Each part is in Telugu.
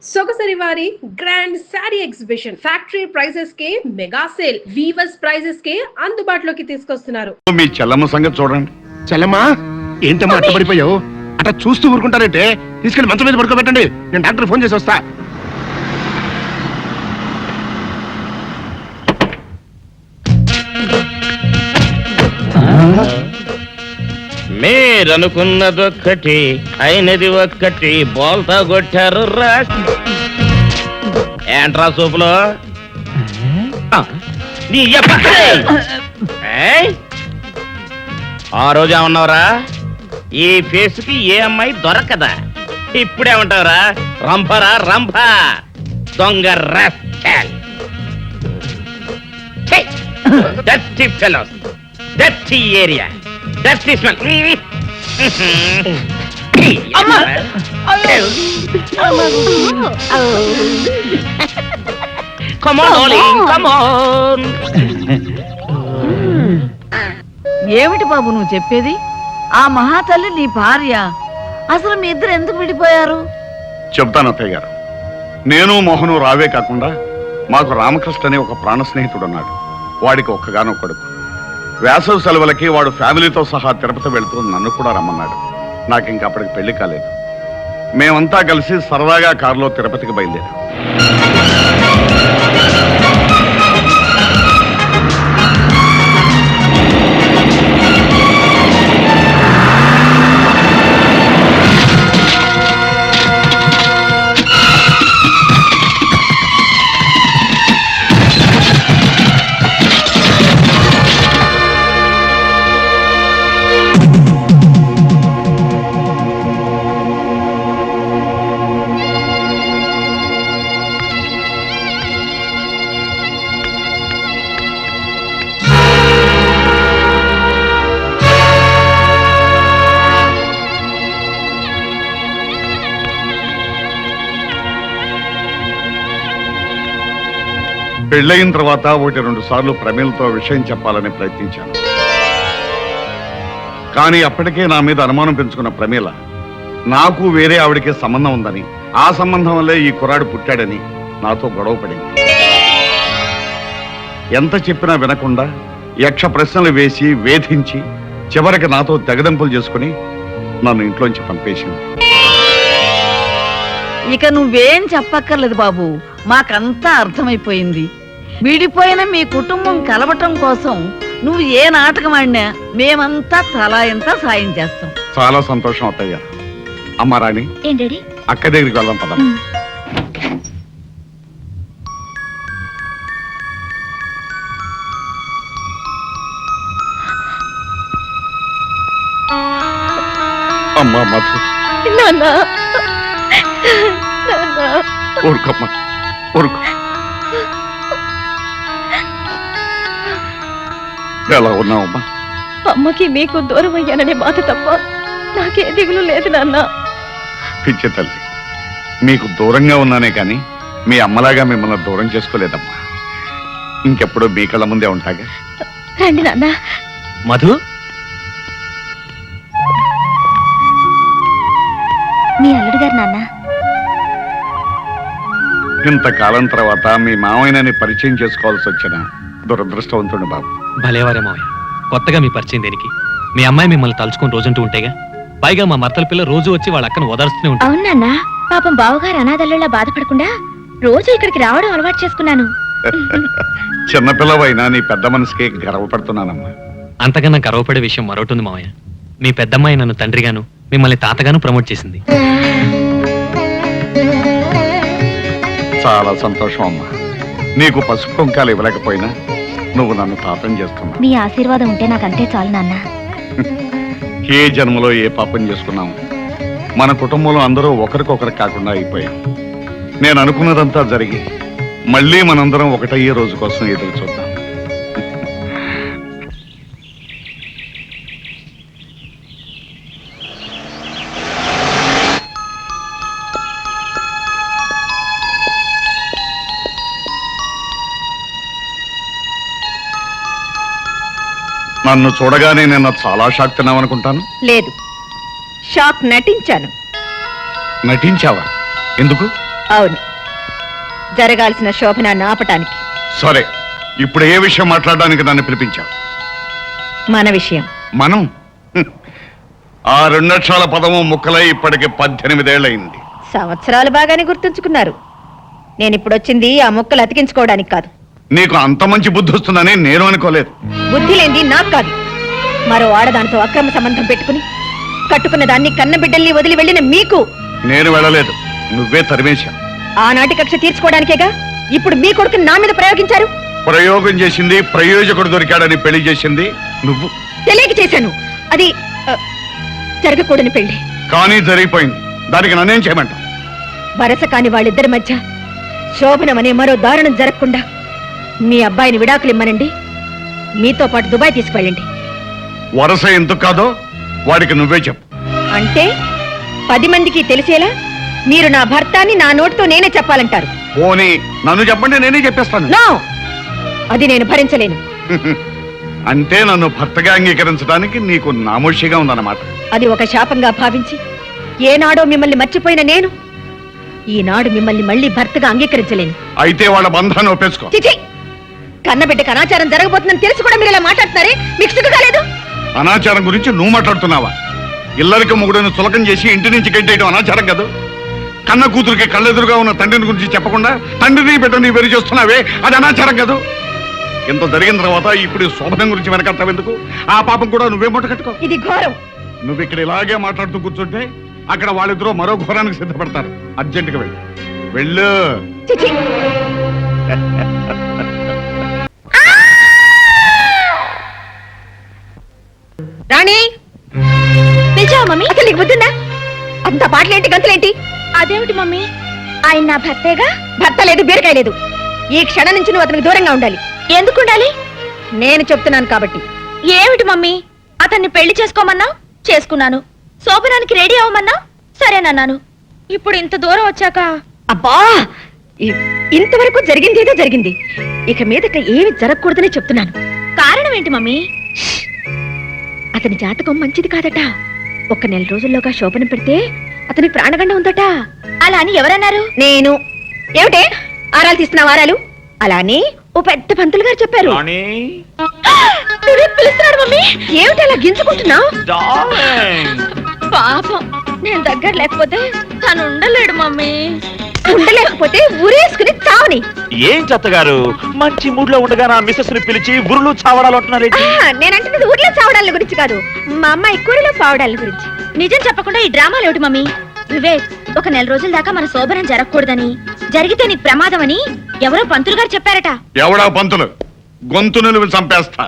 సొగసరి వారి grand sari exhibition factory prices కే మెగా సేల్ వీవర్స్ ప్రైజెస్ కే అందుబాటులోకి తీసుకొస్తున్నారు. మీ చెల్లమ్మ సంగతి చూడండి. చెల్లమ్మా ఏంటమ్మా అట్ట పడిపోయావు? అట్లా చూస్తూ ఊరుకుంటారంటే తీసుకెళ్లి మంచం మీద పడుకోబెట్టండి, నేను డాక్టర్ ఫోన్ చేసి వస్తా. మీరనుకున్నదొక్కటి అయినది ఒక్కటి బోల్తా కొట్టారు రా. ఏంట్రా సూపులో నీ ఆ రోజు ఏమన్నావురా? ఈ ఫేస్ కి ఏ అమ్మాయి దొరకదా? ఇప్పుడేమంటావురా? రంపరా రంప దొంగ rascal. Dirty fellows, dirty area, dirty smell. Come on, darling, come on. ఏమిటి బాబు నువ్వు చెప్పేది? ఆ మహాతల్లి నీ భార్య. అసలు మీ ఇద్దరు ఎందుకు విడిపోయారు? చెప్తాను అత్తయ్య గారు. నేను మోహను రావే కాకుండా మాకు రామకృష్ణ అనే ఒక ప్రాణ స్నేహితుడు ఉన్నాడు. వాడికి ఒక్కగానో కొడుకు. వేసవి సెలవులకి వాడు ఫ్యామిలీతో సహా తిరుపతి వెళ్తూ నన్ను కూడా రమ్మన్నాడు. నాకు ఇంకా అప్పటికి పెళ్లి కాలేదు. మేమంతా కలిసి సరదాగా కారులో తిరుపతికి బయలుదేరాం. పెళ్ళయిన తర్వాత 1-2 సార్లు ప్రమీలతో విషయం చెప్పాలని ప్రయత్నించాను. కానీ అప్పటికే నా మీద అనుమానం పెంచుకున్న ప్రమీల నాకు వేరే ఆవిడికి సంబంధం ఉందని, ఆ సంబంధం వల్లే ఈ కుర్రాడు పుట్టాడని నాతో గొడవ పడింది. ఎంత చెప్పినా వినకుండా యక్ష ప్రశ్నలు వేసి వేధించి చివరికి నాతో తెగదెంపులు చేసుకుని నన్ను ఇంట్లోంచి పంపేసింది. ఇక నువ్వేం చెప్పక్కర్లేదు బాబు, మాకంతా అర్థమైపోయింది. విడిపోయిన మీ కుటుంబం కలవటం కోసం నువ్వు ఏ నాటకం ఆడినా మేమంతా తలా ఎంత సాయం చేస్తాం. చాలా సంతోషం అత్తయ్య. అమ్మ రాణి, అక్క దగ్గరికి వెళ్దాం పద. అమ్మా మధు, ఊరుకోమ్మా ఊరుకో. ఎలా ఉన్నావమ్మా? అమ్మకి మీకు దూరం అయ్యాననే బాధ తప్ప నాకే దిగులు లేదు నాన్న. పిచ్చి తల్లి, మీకు దూరంగా ఉన్నానే కానీ మీ అమ్మలాగా మిమ్మల్ని దూరం చేసుకోలేదమ్మా. ఇంకెప్పుడు మీ కళ్ళ ముందే ఉంటాగా. రండి నాన్న. మధు, మీ అల్లుడు గారు నాన్న. ఇంతకాలం తర్వాత మీ మామయ్యని పరిచయం చేసుకోవాల్సి వచ్చిన దురదృష్టవంతుడు బాబు. భలేవారే మావయ్య, కొత్తగా మీ పరిచయం దేనికి? మీ అమ్మాయి మిమ్మల్ని తలుచుకుని రోజంటూ ఉంటేగా. పైగా మా మర్తల పిల్ల రోజు వచ్చి వాళ్ళ అక్కను ఓదార్స్తూనే ఉంటారు. అవునన్నా, పాపం బావగారు అనాథల్లా బాధపడకుండా రోజు ఇక్కడికి రావడం అలవాటు చేసుకున్నాను. చిన్నపిల్లవైనా నీ పెద్ద మనసుకి గర్వపడుతున్నానమ్మా. అంతకన్నా గర్వపడే విషయం మరొకటి ఉంది మావయ్య. మీ పెద్దమ్మాయి నన్ను తండ్రిగాను మిమ్మల్ని తాతగాను ప్రమోట్ చేసింది. చాలా సంతోషం అమ్మా. నీకు పసుపు కుంకాలు ఇవ్వలేకపోయినా నువ్వు నన్ను తాతం చేస్తున్నావు. మీ ఆశీర్వాదం ఉంటే నాకంతే చాలు నాన్న. ఏ జన్మలో ఏ పాపం చేసుకున్నాము. మన కుటుంబంలో అందరూ ఒకరికొకరు కాకుండా అయిపోయాం. నేను అనుకున్నదంతా జరిగి మళ్ళీ మనందరం ఒకటయ్యే రోజు కోసం ఎదురు చూద్దాం. నన్ను చూడగానే నిన్న చాలా షాక్ తిన్నావనుకుంటాను. లేదు, షాక్ నటించాను. నటించావా? ఎందుకు? అవును, జరగాల్సిన శోభనాన్ని ఆపటానికి. సరే, ఇప్పుడు ఏ విషయం మాట్లాడడానికి నన్ను పిలిపించావు? మన విషయం. మనం ఆ 2 అక్షరాల పదము ముక్కలై ఇప్పటికి 18 ఏళ్ళయింది. సంవత్సరాలు బాగానే గుర్తుంచుకున్నారు. నేను ఇప్పుడు వచ్చింది ఆ ముక్కలు అతికించుకోవడానికి కాదు. నీకు అంత మంచి బుద్ధి వస్తుందని నేను అనుకోలేదు. బుద్ధి లేనిది నాకు కాదు, మరో ఆడదానితో అక్రమ సంబంధం పెట్టుకుని కట్టుకున్న దాన్ని కన్న బిడ్డల్ని వదిలి వెళ్ళిన మీకు. నేను వెళ్ళలేదు, నువ్వే తరిమేశావు. ఆనాటి కక్ష తీర్చుకోవడానికేగా ఇప్పుడు మీ కొడుకుని నా మీద ప్రయోగించారు. ప్రయోగం చేసింది, ప్రయోజకుడు దొరికాడని పెళ్లి చేసింది నువ్వు. తెలియక చేశాను. అది జరగకూడని పెళ్లి. కానీ జరిగిపోయింది. దానికి నన్నేం చేయమంటావు? వరస కాని వాళ్ళిద్దరి మధ్య శోభనం అనే మరో దారుణం జరగకుండా మీ అబ్బాయిని విడాకులు ఇమ్మనండి, మీతో పాటు దుబాయ్ తీసుకువెళ్ళండి. వరస ఎందుకు కాదో వాడికి నువ్వే చెప్పు. అంటే 10 మందికి తెలిసేలా మీరు నా భర్త అని నా నోటితో నేనే చెప్పాలంటారు. పోనీ నన్ను చెప్పండి, నేనే చెప్పేస్తాను. నో, అది నేను భరించలేను. అంటే నన్ను భర్తగా అంగీకరించడానికి నీకు నామోషిగా ఉందన్నమాట. అది ఒక శాపంగా భావించి ఏనాడో మిమ్మల్ని మర్చిపోయిన నేను ఈనాడు మిమ్మల్ని మళ్ళీ భర్తగా అంగీకరించలేను. అయితే వాళ్ళ బంధాన్ని ఒప్పేసుకో. చిచి, కన్నబిడ్డకు అనాచారం జరగబోతుందని తెలిసి కూడా మీరు ఇలా మాట్లాడుతున్నారే, మీకు సిగ్గు కాలేదు? అనాచారం గురించి నువ్వు మాట్లాడుతున్నావా? ఇల్లరికి మొగుడును చులకం చేసి ఇంటి నుంచి గెంటేయడం అనాచారం కాదు. కన్న కూతురికి కళ్ళెదురుగా ఉన్న తండ్రిని గురించి చెప్పకుండా తండ్రిని బిడ్డని వేరు చేస్తున్నావే, అది అనాచారం కాదు. ఇంత జరిగిన తర్వాత ఇప్పుడు ఈ శోభనం గురించి వెనకడతావెందుకు? ఆ పాపం కూడా నువ్వే మూట కట్టుకో. ఇది ఘోరం. నువ్వు ఇక్కడ ఇలాగే మాట్లాడుతూ కూర్చుంటే అక్కడ వాళ్ళిద్దరూ మరో ఘోరానికి సిద్ధపడతారు. అర్జెంటుగా వెళ్ళు, వెళ్ళు. చిచి, రాణి, పిలిచావా మమ్మీ? అసలు నీకు బుద్ధిందా? అంత పాటలేంటి, గంతులేంటి? అదేమిటి మమ్మీ, ఆయన నా భర్తేగా. భర్త లేదు, బీరకాయ లేదు. ఈ క్షణం నుంచి నువ్వు అతనికి దూరంగా ఉండాలి. ఎందుకు ఉండాలి? నేను చెప్తున్నాను కాబట్టి. ఏమిటి మమ్మీ, అతన్ని పెళ్లి చేసుకోమన్నా చేసుకున్నాను, శోభనానికి రెడీ అవ్వమన్నా సరేనన్నాను. ఇప్పుడు ఇంత దూరం వచ్చాక అబ్బా, ఇంతవరకు జరిగింది ఏదో జరిగింది. ఇక మీదట ఏమి జరగకూడదని చెప్తున్నాను. కారణం ఏంటి మమ్మీ? అతని జాతకం మంచిది కాదట. 1 నెల రోజుల్లోగా శోభనం పెడితే అతని ప్రాణగండం ఉందట. అలా అని ఎవరన్నారు? నేను. ఏమిటే ఆరాలు తీస్తున్నా వారాలు? అలా అని ఓ పెద్ద పంతులు గారు చెప్పారు. పిలుస్తున్నాడు మమ్మీ. ఏమిటి అలా గింజుకుంటున్నావు? పాపం, నేను దగ్గర లేకపోతే తను ఉండలేడు మమ్మీ. ఉండలేకపోతే ఊరేసుకుని చావని. ఏం చెత్తగారు, మంచి మూడ్ లో ఉండగా నా మిస్సెస్ ని పిలిచి ఉరులు చావడాలు అంటున్నారేంటి? నేనంటున్నది ఊర్లో చావడాల గురించి కాదు, మా అమ్మాయి కూరలో పావడాల గురించి. నిజం చెప్పకుండా ఈ డ్రామాలు ఏమిటి మమ్మీ? వివేక్, 1 నెల రోజుల దాకా మన శోభనం జరగకూడదని, జరిగితే నీకు ప్రమాదం అని ఎవరో పంతులు గారు చెప్పారట. ఎవడా పంతులు? గొంతు నిలువ చంపేస్తా.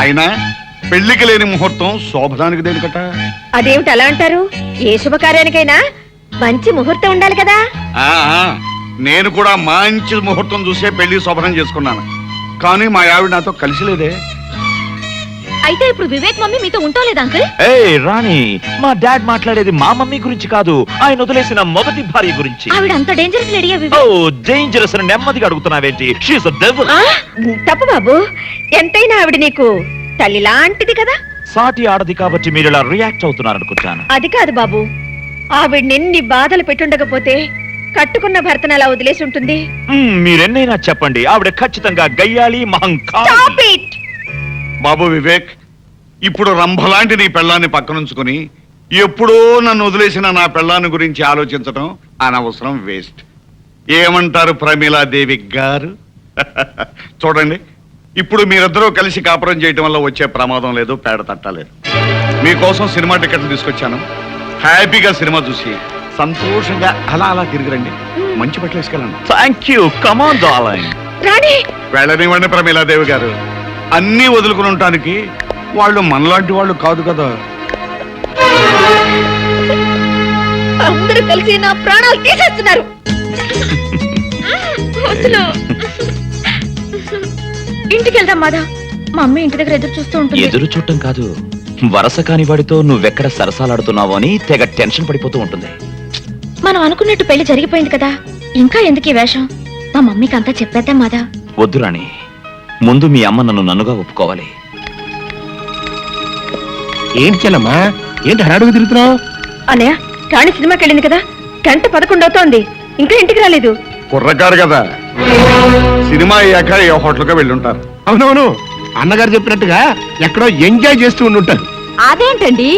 అయినా పెళ్లికి లేని ముహూర్తం శోభనానికి దేనికట? అదేమిటి అలా అంటారు? ఏ శుభకార్యానికైనా మంచి ముహూర్తం ఉండాలి కదా. ఆ, నేను కూడా మంచి ముహూర్తం చూసే పెళ్లి శోభనం చేసుకున్నాను. కానీ మా ఆవిడ నాతో కలిసి లేదే. అయితే ఇప్పుడు వివేక్ మమ్మీ మీతో ఉంటోలేదు అంకుల్? ఏయ్ రాణి, మా డాడ్ మాట్లాడేది మా మమ్మీ గురించి కాదు, ఆయన వదిలేసిన మొదటి భార్య గురించి. ఆవిడ అంత డేంజరస్ లేడీయా ఓ వివేక్? డేంజరస్ అని నెమ్మదిగా అడుగుతున్నావేంటి? షీఈస్ ఎ డెవిల్. తప్పు బాబు, ఎంతైనా ఆవిడ నీకు తల్లి లాంటిది కదా. సాటి ఆడది కాబట్టి మీరు ఇలా రియాక్ట్ అవుతున్నారు అనుకుంటాను. అది కాదు బాబు, ఆవిడెన్ని బాధలు పెట్టుండకపోతే కట్టుకున్న భర్తను అలా వదిలేసి ఉంటుంది. మీరెన్నైనా చెప్పండి, ఆవిడ ఖచ్చితంగా గయ్యాలి మహంకాళి. Stop it! బాబు వివేక్, ఇప్పుడు రంభలాంటి నీ పెళ్ళాన్ని పక్కనుంచుకుని ఎప్పుడో నన్ను వదిలేసిన నా పెళ్ళాన్ని గురించి ఆలోచించడం అనవసరం, వేస్ట్. ఏమంటారు ప్రమీలాదేవి గారు? చూడండి, ఇప్పుడు మీరిద్దరూ కలిసి కాపురం చేయటం వల్ల వచ్చే ప్రమాదం లేదు, పేడ తట్టలేదు. మీకోసం సినిమా టికెట్లు తీసుకొచ్చాను. హ్యాపీగా సినిమా చూసి సంతోషంగా అలా అలా తిరిగిరండి. మంచి బట్టలు వేసుకెళ్ళండి. Thank you. Come on darling. Rani, వెళ్ళనివ్వండి ప్రమీలాదేవి గారు. అన్నీ వదులుకుని ఉండటానికి వాళ్ళు మనలాంటి వాళ్ళు కాదు కదా. అందరూ కలిసి నా ప్రాణాలు తీసేస్తున్నారు. ఇంటికి వెళ్దాం మాదా, మా అమ్మ ఇంటి దగ్గర ఎదురు చూస్తూ ఉంటుంది. ఎదురు చూడటం కాదు, వరస కాని వాడితో నువ్వెక్కడ సరసాలాడుతున్నావో అని తెగ టెన్షన్ పడిపోతూ ఉంటుంది. మనం అనుకున్నట్టు పెళ్లి జరిగిపోయింది కదా, ఇంకా ఎందుకు ఈ వేషం? మా మమ్మీకి అంతా చెప్పేద్దాం మాదా. వద్దు రాణి, ముందు మీ అమ్మ నన్నుగా ఒప్పుకోవాలి. ఏంటి చెల్లమ్మా, ఏంటి హడాడుగు తిరుగుతున్నావు? అన్నయ్య, రాణి సినిమాకి వెళ్ళింది కదా, 11:10 అవుతోంది. ఇంకా ఇంటికి రాలేదు. కుర్రకారు కదా, సినిమా అయ్యాక ఏ హోటల్గా వెళ్ళుంటారు. అవునవును, అన్నగారు చెప్పినట్టుగా ఎక్కడో ఎంజాయ్ చేస్తూ ఉండుంటారు. అదేంటండి,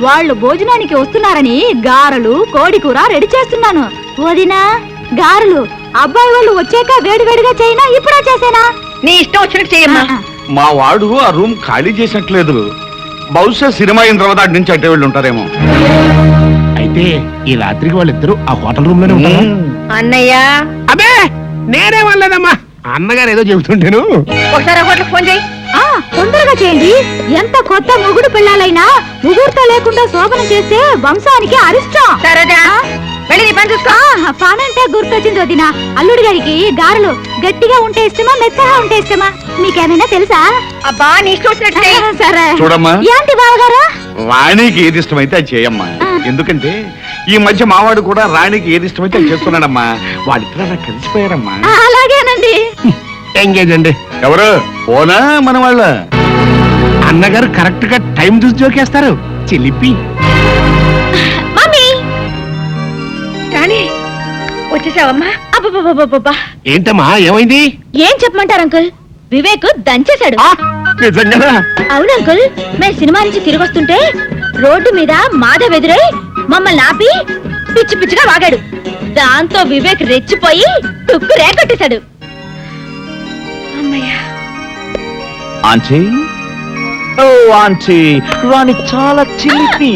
వాళ్ళు భోజనానికి వస్తున్నారని గారెలు కోడి కూర రెడీ చేస్తున్నాను. వదినా, గారెలు అబ్బాయి వాళ్ళు వచ్చాక వేడివేడిగా చేయనా ఇప్పుడా చేసేనా? నీ ఇష్టం వచ్చినట్టు చేయమ్మా. మా వాడు ఆ రూమ్ ఖాళీ చేసినట్లేదు. బహుశా సినిమా అయిన తర్వాత అటు నుంచి అట్టే వెళ్ళి ఉంటారేమో. అయితే ఈ రాత్రికి వాళ్ళిద్దరూ ఆ హోటల్ రూమ్ లోనే ఉంటారు. అన్నయ్య, అబ్బే నేనే వాళ్ళదమ్మా, అన్నగారు ఏదో చెబుతుంటేను. ఒకసారి హోటల్ ఫోన్ చేయి. తొందరగా చేయండి. ఎంత కొత్త మొగుడు పిల్లలైనా ముహూర్తం లేకుండా శోభనం చేస్తే వంశానికి అరిష్టం. సరేదా, వెళ్ళి నీ పని చూసుకో. పనంటే గుర్తొచ్చింది వదినా. అల్లుడి గారికి గారెలు గట్టిగా ఉంటే ఇష్టమా మెత్తగా ఉంటే ఇష్టమా మీకేమైనా తెలుసా? అబ్బా, నీ ఇష్టం వచ్చినట్టు చెయ్యి. సరే. చూడమ్మా, ఏంటి బావగారు? రాణికి ఏది ఇష్టమైతే అది చేయమ్మా. ఎందుకంటే ఈ మధ్య మావాడు కూడా రాణికి ఏది ఇష్టమైతే అది చేస్తున్నాడమ్మా. వాళ్ళిద్దరు అలా కలిసిపోయారమ్మా. అలాగేనండి. ఎంగేజ్ అండి. ఎవరు పోనా మన వాళ్ళ? అన్నగారు కరెక్ట్ గా టైం చూసి జోకేస్తారు. చిలిపి. మమ్మీ, రాణి, వచ్చేసావమ్మా? అబ్బబ్బబ్బబ్బబ్బా, ఏంటమ్మా ఏమైంది? ఏం చెప్పమంటారు అంకుల్? వివేక్ దంచేశాడు. నిజంగా? అవును అంకుల్, మేము సినిమా నుంచి తిరిగి వస్తుంటే రోడ్డు మీద మాధవ్ ఎదురై మమ్మల్ని ఆపి పిచ్చి పిచ్చిగా వాగాడు. దాంతో వివేక్ రెచ్చిపోయి తుక్కు రేకొట్టేశాడు. ఆంటీ, ఓ ఆంటీ, రాణి చాలా చిలిపి.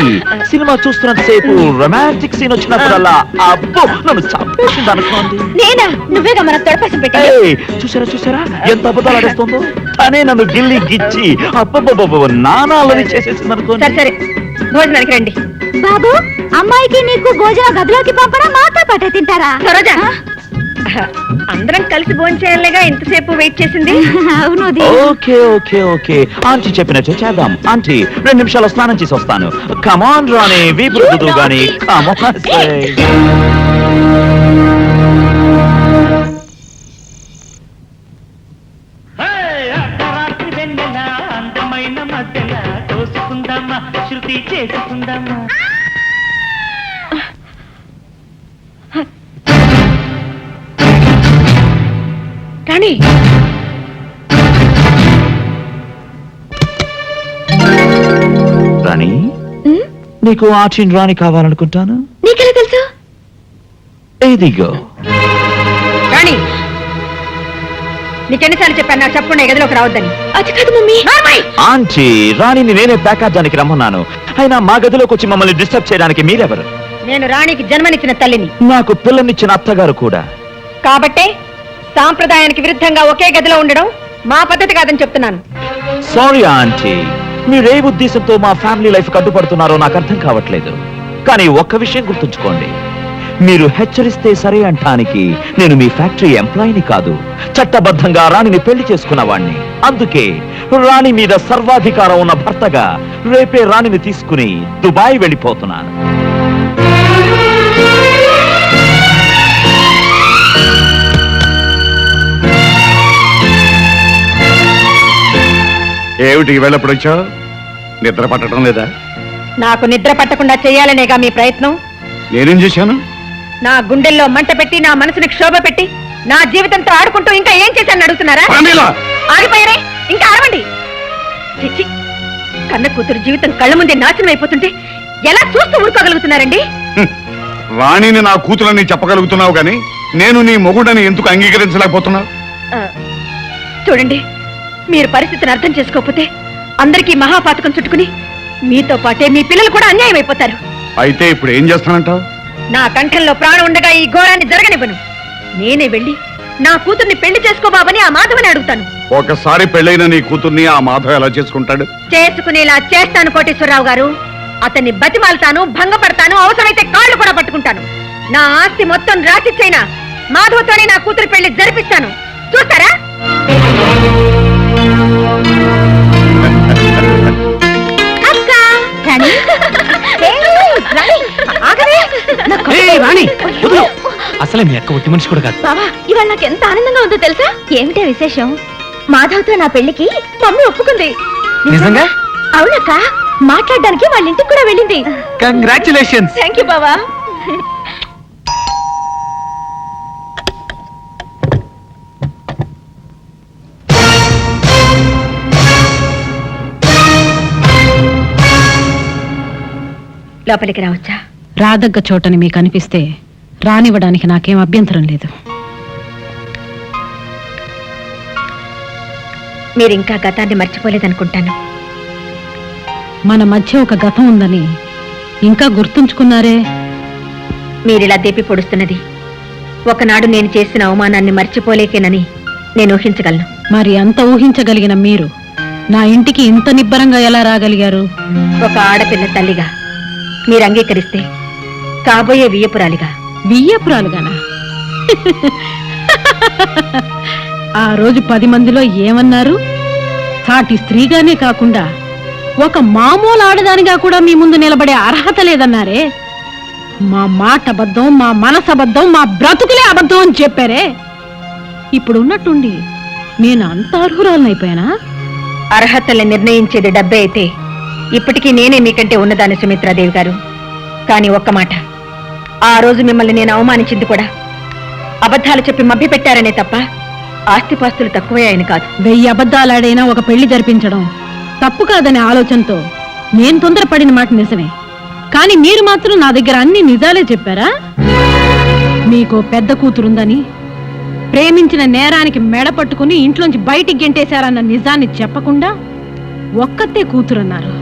సినిమా చూస్తున్నంత సేపు రొమాంటిక్ సీన్ వచ్చినప్పుడల్లా అబ్బో నన్ను చంపేసింది అనుకోండి. నేనా? నువ్వేగా మన తొడపసం పెట్టా. ఏయ్, చూసారా చూసారా ఎంత అబద్ధాలు ఆడేస్తుందో. తనే నన్ను గిల్లి గిచ్చి అబ్బబ్బబ్బ నానాలని చేసేసింది అనుకోండి. సరే సరే, భోజనానికి రండి. బాబు, అమ్మాయికి నీకు భోజన గదిలోకి పంపడం మాతో పాటే తింటారా? సరోజా, అందరం కలిసి భోజనం చేయాలిగా ఇంతసేపు వెయిట్ చేసింది. అవును. ఓకే ఓకే ఓకే, ఆంటీ చెప్పినట్టు చేద్దాం. ఆంటీ 2 నిమిషాలు స్నానం చేసి వస్తాను. కమాన్ రాణి, వీపు రుద్దుదు గాని కమాన్. అందమైన మధ్యన తోసుకుందామా, శృతి చేసుకుందామా. రాణి, రాణి, నీకు ఆంటీ రాణి కావాలనుకుంటాను. నీకెలా తెలుసు? ఇదిగో. రాణి, నీకెన్నిసార్లు చెప్పాను నాకు చెప్పకుండా గదిలోకి రావద్దని? అది కాదు మమ్మీ. ఆంటీ, రాణిని నేనే ప్యాకాజానికి రమ్మన్నాను. అయినా మా గదిలోకి వచ్చి మమ్మల్ని డిస్టర్బ్ చేయడానికి మీరెవరు? నేను రాణికి జన్మనిచ్చిన తల్లిని. నాకు పిల్లనిచ్చిన అత్తగారు కూడా. కాబట్టే సాంప్రదాయానికి విరుద్ధంగా ఒకే గదిలో ఉండడం మా పద్ధతి కాదని చెప్తున్నాను. సారీ ఆంటీ, మీరే ఉద్దేశంతో మా ఫ్యామిలీ లైఫ్ అడ్డుపడుతున్నారో నాకు అర్థం కావట్లేదు. కానీ ఒక్క విషయం గుర్తుంచుకోండి, మీరు హెచ్చరిస్తే సరే అంటానికి నేను మీ ఫ్యాక్టరీ ఎంప్లాయీని కాదు, చట్టబద్ధంగా రాణిని పెళ్లి చేసుకున్నవాణ్ణి. అందుకే రాణి మీద సర్వాధికారం ఉన్న భర్తగా రేపే రాణిని తీసుకుని దుబాయ్ వెళ్ళిపోతున్నాను. ఏమిటి ఈవేళ ఎప్పుడు వచ్చావు? నిద్ర పట్టడం లేదా? నాకు నిద్ర పట్టకుండా చేయాలనేగా మీ ప్రయత్నం. నేనేం చేశాను? నా గుండెల్లో మంట పెట్టి నా మనసుని క్షోభ పెట్టి నా జీవితంతో ఆడుకుంటూ ఇంకా ఏం చేశాను అడుగుతున్నారా? ఆగిపోయారే, ఇంకా ఆడవండి. చిచ్చి, కన్న కూతురు జీవితం కళ్ళ ముందే నాశనం అయిపోతుంటే ఎలా చూస్తూ ఊరుకోగలుగుతున్నారండి? రాణిని నా కూతురని చెప్పగలుగుతున్నావు గాని నేను నీ మొగుడని ఎందుకు అంగీకరించలేకపోతున్నావు? చూడండి, మీరు పరిస్థితిని అర్థం చేసుకోకపోతే అందరికీ మహాపాతకం చుట్టుకుని మీతో పాటే మీ పిల్లలు కూడా అన్యాయం అయిపోతారు. అయితే ఇప్పుడు ఏం చేస్తానంటావు? నా కంఠంలో ప్రాణం ఉండగా ఈ ఘోరాన్ని జరగనివ్వను. నేనే వెళ్ళి నా కూతుర్ని పెళ్లి చేసుకోబాబని ఆ మాధవని అడుగుతాను. ఒకసారి పెళ్ళైన నీ కూతుర్ని ఆ మాధవ్ ఎలా చేసుకుంటాడు? చేసుకునేలా చేస్తాను కోటేశ్వరరావు గారు. అతన్ని బతిమాలతాను, భంగపడతాను, అవసరమైతే కాళ్ళు కూడా పట్టుకుంటాను. నా ఆస్తి మొత్తం రాసిచ్చైనా మాధవతోనే నా కూతురు పెళ్లి జరిపిస్తాను. చూస్తారా? అసలే మీ అక్క ఒట్టి మనిషి కూడా కాదు. బావా, ఇవాళ నాకు ఎంత ఆనందంగా ఉందో తెలుసా? ఏమిటే విశేషం? మాధవ్తో నా పెళ్లికి మమ్మీ ఒప్పుకుంది. నిజంగా? అవునక్క, మాట్లాడడానికి వాళ్ళ ఇంటికి కూడా వెళ్ళింది. కంగ్రాచులేషన్స్. థ్యాంక్ యూ బావా. లోపలికి రావచ్చా? రాదగ్గ చోటని మీకు అనిపిస్తే రానివ్వడానికి నాకేం అభ్యంతరం లేదు. మీరింకా గతాన్ని మర్చిపోలేదనుకుంటాను. మన మధ్య ఒక గతం ఉందని ఇంకా గుర్తుంచుకున్నారే. మీరిలా దేపి పొడుస్తున్నది ఒకనాడు నేను చేసిన అవమానాన్ని మర్చిపోలేకేనని నేను ఊహించగలను. మరి అంత ఊహించగలిగిన మీరు నా ఇంటికి ఇంత నిబ్బరంగా ఎలా రాగలిగారు? ఒక ఆడపిల్ల తల్లిగా మీరు అంగీకరిస్తే కాబోయే వియ్యపురాలిగా. వియ్యపురాలుగానా? ఆ రోజు 10 మందిలో ఏమన్నారు? సాటి స్త్రీగానే కాకుండా ఒక మామూలు ఆడదానిగా కూడా మీ ముందు నిలబడే అర్హత లేదన్నారే. మా మాట అబద్ధం, మా మనసు అబద్ధం, మా బ్రతుకులే అబద్ధం అని చెప్పారే. ఇప్పుడు ఉన్నట్టుండి నేను అంత అర్హురాలనైపోయానా? అర్హతల్ని నిర్ణయించేది డబ్బే అయితే ఇప్పటికీ నేనే మీకంటే ఉన్నదాన్ని సుమిత్రాదేవి గారు. కానీ ఒక్క మాట, ఆ రోజు మిమ్మల్ని నేను అవమానించింది కూడా అబద్ధాలు చెప్పి మభ్య పెట్టారనే తప్ప ఆస్తిపాస్తులు తక్కువే ఆయన కాదు. 1000 అబద్ధాలాడైనా ఒక పెళ్లి జరిపించడం తప్పు కాదనే ఆలోచనతో నేను తొందరపడిన మాట నిజమే. కానీ మీరు మాత్రం నా దగ్గర అన్ని నిజాలే చెప్పారా? మీకు పెద్ద కూతురుందని, ప్రేమించిన నేరానికి మెడ పట్టుకుని ఇంట్లోంచి బయటికి గెంటేశారన్న నిజాన్ని చెప్పకుండా ఒక్కతే కూతురన్నారు.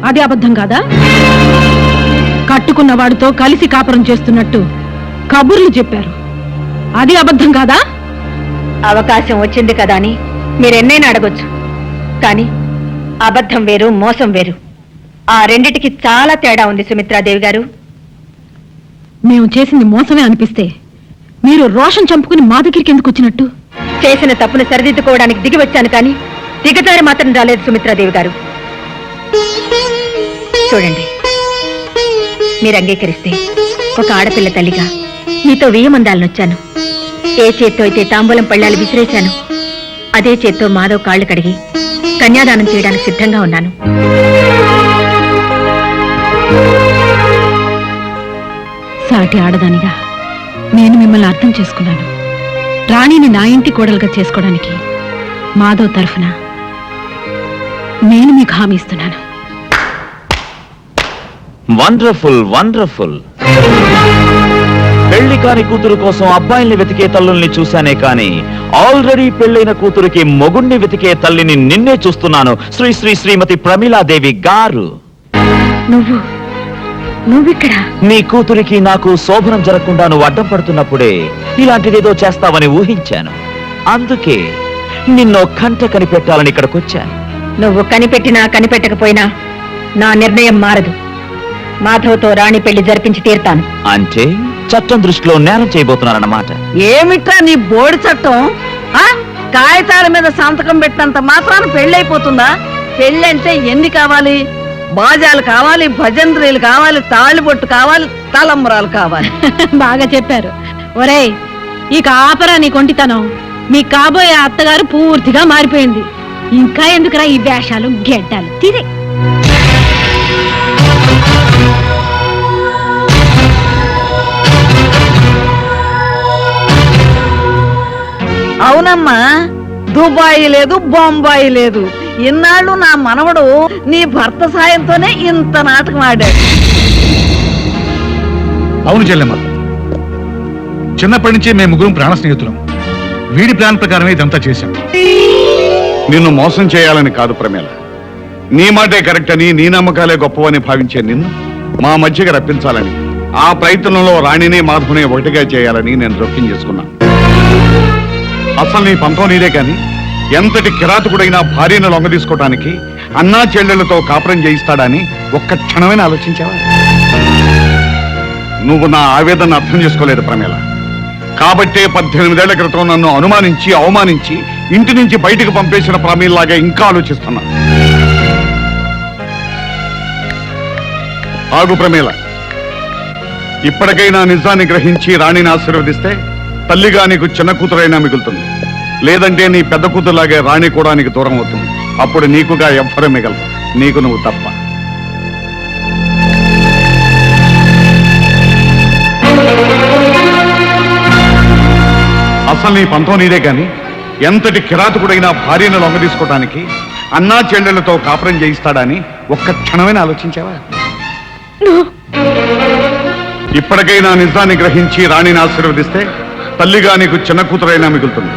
అది అబద్ధం కాదా? కట్టుకున్న వాడితో కలిసి కాపురం చేస్తున్నట్టు కబుర్లు చెప్పారు. అది అబద్ధం కాదా? అవకాశం వచ్చింది కదా అని మీరెన్నైనా అడగొచ్చు. కానీ అబద్ధం వేరు, మోసం వేరు. ఆ రెండిటికి చాలా తేడా ఉంది సుమిత్రాదేవి గారు. మేము చేసింది మోసమే అనిపిస్తే మీరు రోషం చంపుకుని మా దగ్గరికి ఎందుకు వచ్చినట్టు? చేసిన తప్పును సరిదిద్దుకోవడానికి దిగి వచ్చాను, కానీ దిగజారి మాత్రం రాలేదు సుమిత్రాదేవి గారు. చూడండి, మీరు అంగీకరిస్తే ఒక ఆడపిల్ల తల్లిగా మీతో వేయమందాలనొచ్చాను. ఏ చేత్తో అయితే తాంబూలం పళ్ళాలు విసిరేశాను, అదే చేత్తో మాధవ్ కాళ్ళు కడిగి కన్యాదానం చేయడానికి సిద్ధంగా ఉన్నాను. సాటి ఆడదానిగా నేను మిమ్మల్ని అర్థం చేసుకున్నాను. రాణిని నా ఇంటి కోడలుగా చేసుకోవడానికి మాధవ్ తరఫున నేను మీకు హామీ ఇస్తున్నాను. Wonderful, wonderful. పెళ్లి కాని కూతురు కోసం అబ్బాయిల్ని వెతికే తల్లుల్ని చూశానే కానీ ఆల్రెడీ పెళ్లైన కూతురికి మొగుణ్ణి వెతికే తల్లిని నిన్నే చూస్తున్నాను. శ్రీ శ్రీ శ్రీమతి ప్రమీలాదేవి గారు. నువ్విక్కడ? నీ కూతురికి నాకు శోభనం జరగకుండా నువ్వు అడ్డం పడుతున్నప్పుడే ఇలాంటిదేదో చేస్తావని ఊహించాను. అందుకే నిన్నో కంట కనిపెట్టాలని ఇక్కడికొచ్చాను. నువ్వు కనిపెట్టినా కనిపెట్టకపోయినా నా నిర్ణయం మారదు. మాధవ్తో రాణి పెళ్లి జరిపించి తీరుతాను. అంటే చట్టం దృష్టిలో నేరం చేయబోతున్నారన్నమాట. ఏమిట్రా నీ బోడి చట్టం? కాగితాల మీద సంతకం పెట్టినంత మాత్రాన పెళ్ళైపోతుందా? పెళ్ళంటే ఎన్ని కావాలి? బాజాలు కావాలి, భజంత్రీలు కావాలి, తాళిబొట్టు కావాలి, తలంబరాలు కావాలి. బాగా చెప్పారు. ఒరేయ్, ఇక ఆపరా నీ కొంటితనం. మీ కాబోయే అత్తగారు పూర్తిగా మారిపోయింది. ఇంకా ఎందుకురా ఈ వేషాలు గెడ్డాలు? తీరే. అవునమ్మా, దుబాయి లేదు, బొంబాయి లేదు. ఇన్నాళ్ళు నా మనవడు నీ భర్త సాయంతోనే ఇంత నాటకం ఆడాడు. అవును చెల్లెమ్మ, చిన్నప్పటి నుంచి మేము ముగ్గురం ప్రాణ స్నేహితులం. వీడి ప్లాన్ ప్రకారమే ఇదంతా చేశాం. నిన్ను మోసం చేయాలని కాదు ప్రమేల. నీ మాటే కరెక్ట్ అని, నీ నమ్మకాలే గొప్పవని భావించే నిన్ను మా మధ్యగా రప్పించాలని, ఆ ప్రయత్నంలో రాణిని మాధవుని ఒకటిగా చేయాలని నేను జోక్యం చేసుకున్నాను. అసలు నీ పంతం నీదే కానీ ఎంతటి కిరాతకుడైనా భార్యను లొంగ తీసుకోవటానికి అన్నా చెల్లెళ్లతో కాపురం చేయిస్తాడని ఒక్క క్షణమైనా ఆలోచించావా? నువ్వు నా ఆవేదన అర్థం చేసుకోలేదు ప్రమేల. కాబట్టే 18 ఏళ్ల క్రితం నన్ను అనుమానించి అవమానించి ఇంటి నుంచి బయటకు పంపేసిన ప్రమేల్లాగా ఇంకా ఆలోచిస్తున్నా. ఆగు ప్రమేల, ఇప్పటికైనా నిజాన్ని గ్రహించి రాణిని ఆశీర్వదిస్తే తల్లిగా నీకు చిన్న కూతురైనా మిగులుతుంది. లేదంటే నీ పెద్ద కూతురులాగే రాణి కూడా నీకు దూరం అవుతుంది. అప్పుడు నీకుగా ఎవ్వరూ మిగలదు, నీకు నువ్వు తప్ప. అసలు నీ పంతం నీదే కానీ ఎంతటి కిరాతకుడైనా భార్యను లొంగ తీసుకోవటానికి అన్నా చెల్లెళ్లతో కాపురం చేయిస్తాడని ఒక్క క్షణమైనా ఆలోచించావా? ఇప్పటికైనా నిజాన్ని గ్రహించి రాణిని ఆశీర్వదిస్తే తల్లిగా నీకు చిన్న కూతురైనా మిగులుతుంది.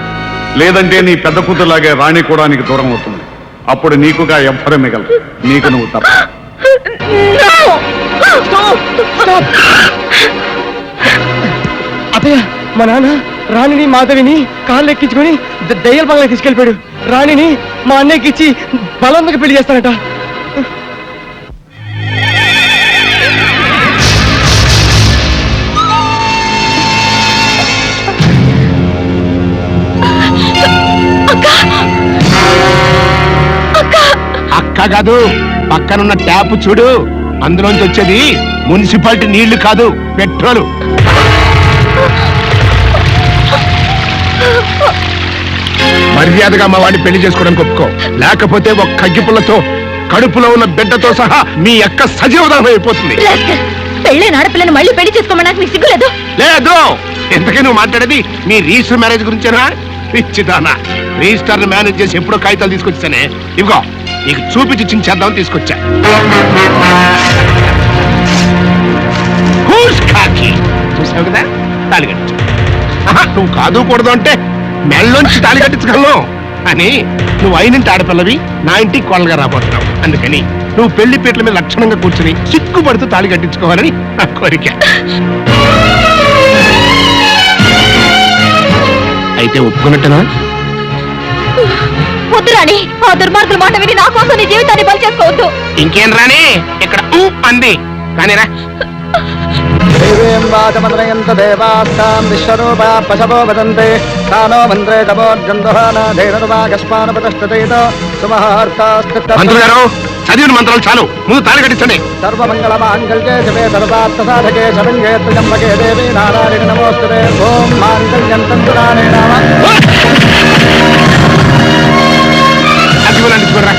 లేదంటే నీ పెద్ద కూతురులాగే రాణి కూడా నీకు దూరం అవుతుంది. అప్పుడు నీకుగా ఎవ్వరూ మిగలరు. నీకు నువ్వు తప్ప. అతయ్య, మా నాన్న రాణిని మాధవిని కాళ్ళు ఎక్కించుకొని దయ్యాల బంగ్లా తీసుకెళ్ళిపోయాడు. రాణిని మా అన్నయ్యకి ఇచ్చి బలవంతంగా పెళ్లి చేస్తానట. అక్క కాదు, పక్కనున్న ట్యాప్ చూడు, అందులోంచి వచ్చేది మున్సిపాలిటీ నీళ్లు కాదు, పెట్రోలు. మర్యాదగా మా వాడిని పెళ్లి చేసుకోవడానికి ఒప్పుకో, లేకపోతే ఒక కగ్గిపుల్లతో కడుపులో ఉన్న బిడ్డతో సహా మీ అక్క సజీవదహనం అయిపోతుంది. పెళ్ళైన ఆడపిల్లని మళ్ళీ పెళ్లి చేసుకోమడానికి నీకు సిగ్గులేదు? లేదు. ఎంతకీ నువ్వు మాట్లాడేది మీ రిజిస్టర్ మ్యారేజ్ గురించేనా? పిచ్చిదానా, రిజిస్టర్ మేనేజ్ చేసి ఎప్పుడో కాగితాలు తీసుకొచ్చానే, ఇదిగో నీకు చూపించి చించేద్దామని తీసుకొచ్చా. చూసావు కదా, తాళి కట్టించు. నువ్వు కాదు కూడదు అంటే మెళ్ళొంచి తాళి కట్టించగలను, అని నువ్వు అయినంటి ఆడపిల్లవి, నా ఇంటికి కోళ్ళగా రాబోతున్నావు. అందుకని నువ్వు పెళ్లి పీటల మీద లక్షణంగా కూర్చుని సిగ్గుపడుతూ తాళి కట్టించుకోవాలని నా కోరిక. అయితే ఒప్పుకున్నట్టనా? వద్దు రాణి, ఆ దుర్మార్గుల మాట విని నా కోసం నీ జీవితాన్ని బలి చేసుకోవద్దు. ఇంకేం రాని, ఇక్కడ అంది కానీ రా. దేవీం వాచమంత్రయంత దేవాస్తాం విశ్వరూపా పశవో వదంతే తానో మంత్రే తపోర్జందోహానధైర్వాగస్మానపతస్తతేత సుమహార్తాస్తత్త. మంత్రులు గారు, చదివిన మంత్రాలు చాలు, ముందు తాళి కట్టించండి. సర్వమంగళ మాంగళ్యే శివే సర్వార్థ సాధకే శరణ్యే త్ర్యంబకే దేవి నారాయణ నమోస్తుతే. ఓం మాంగళ్యం తంతురాణే నామ. అదిగోనండి, చూడరా.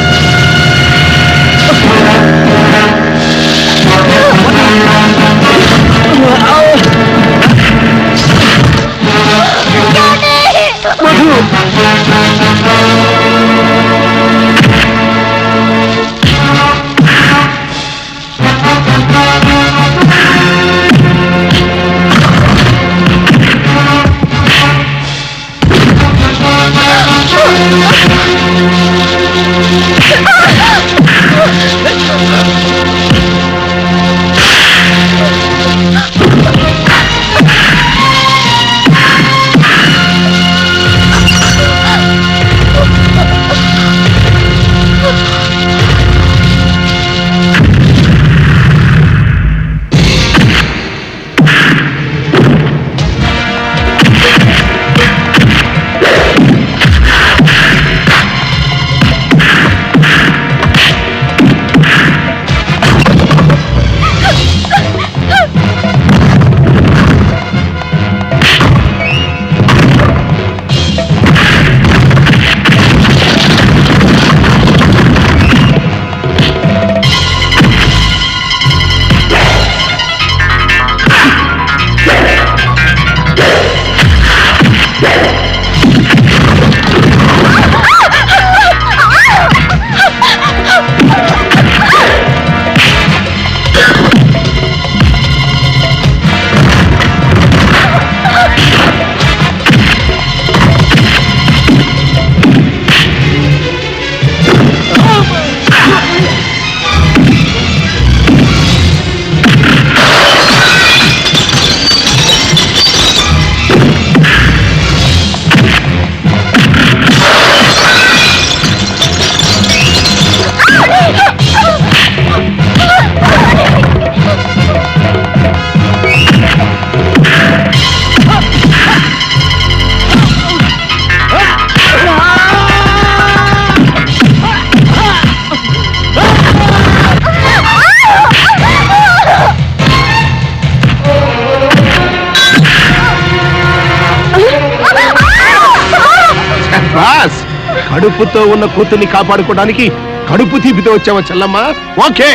కడుపుతో ఉన్న కూతుర్ని కాపాడుకోవడానికి కడుపు తీపితో వచ్చావా చెల్లమ్మ? ఓకే,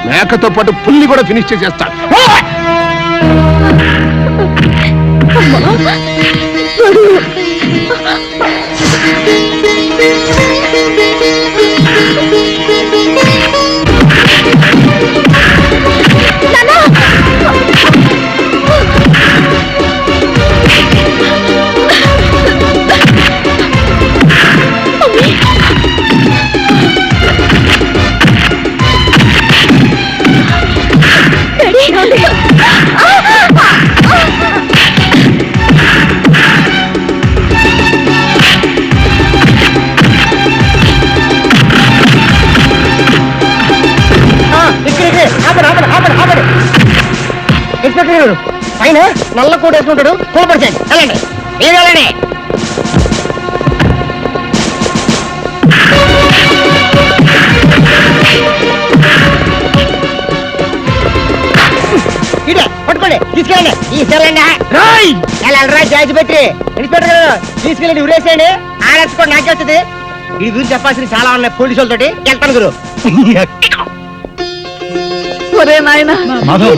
మేకతో పాటు పుల్లి కూడా ఫినిష్ చేసేస్తా. అల్లుడు ఆయన నల్ల కోట వేసుకుంటాడు కూలపరిచండి వెళ్ళండి మీరు వెళ్ళండి ఇదే పట్టుకోండి తీసుకెళ్ళండి తీసుకెళ్ళండి వెళ్ళరా జాయిజ్ పెట్టి ఇన్స్పెక్టర్ గారు తీసుకెళ్ళండి ఉరేసేయండి ఆడేసుకోండి నాకే వస్తుంది ఈ గురించి చెప్పాల్సిన చాలా ఉన్నాయి పోలీసు వాళ్ళతోటి వెళ్తాను గురు ఒరే నాయన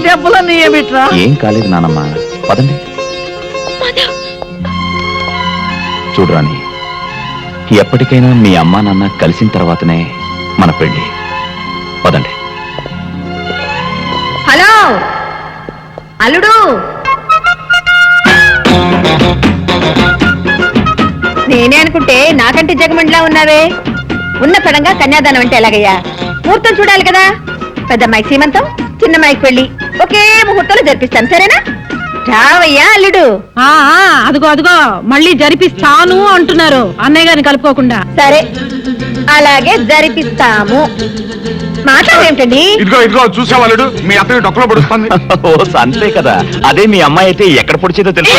దెబ్బలన్నీ ఏమిట్రా ఏం కాలేదు నానమ్మ పదండి చూడరాని ఎప్పటికైనా మీ అమ్మా నాన్న కలిసిన తర్వాతనే మన పెళ్లి పదండి హలో అల్లుడు నేనే అనుకుంటే నాకంటే జగమండిలా ఉన్నావే ఉన్న పడంగా కన్యాదానం అంటే ఎలాగయ్యా ముహూర్తం చూడాలి కదా పెద్దమ్మాయికి సీమంతం చిన్నమ్మాయికి పెళ్లి ఒకే ముహూర్తంలో జరిపిస్తాను సరేనా రావయ్యా అల్లుడు అదిగో అదిగో మళ్ళీ జరిపిస్తాను అంటున్నారు అన్నయ్య గారిని కలుపుకోకుండా సరే అలాగే జరిపిస్తాము మాట్లాడేమిటండి ఇదిగో చూసేవాళ్ళు మీ అత్తయ్య డొక్కలో పడుస్తుంది ఓ అంతే కదా అదే మీ అమ్మాయి అయితే ఎక్కడ పొడిచేదో తెలుసు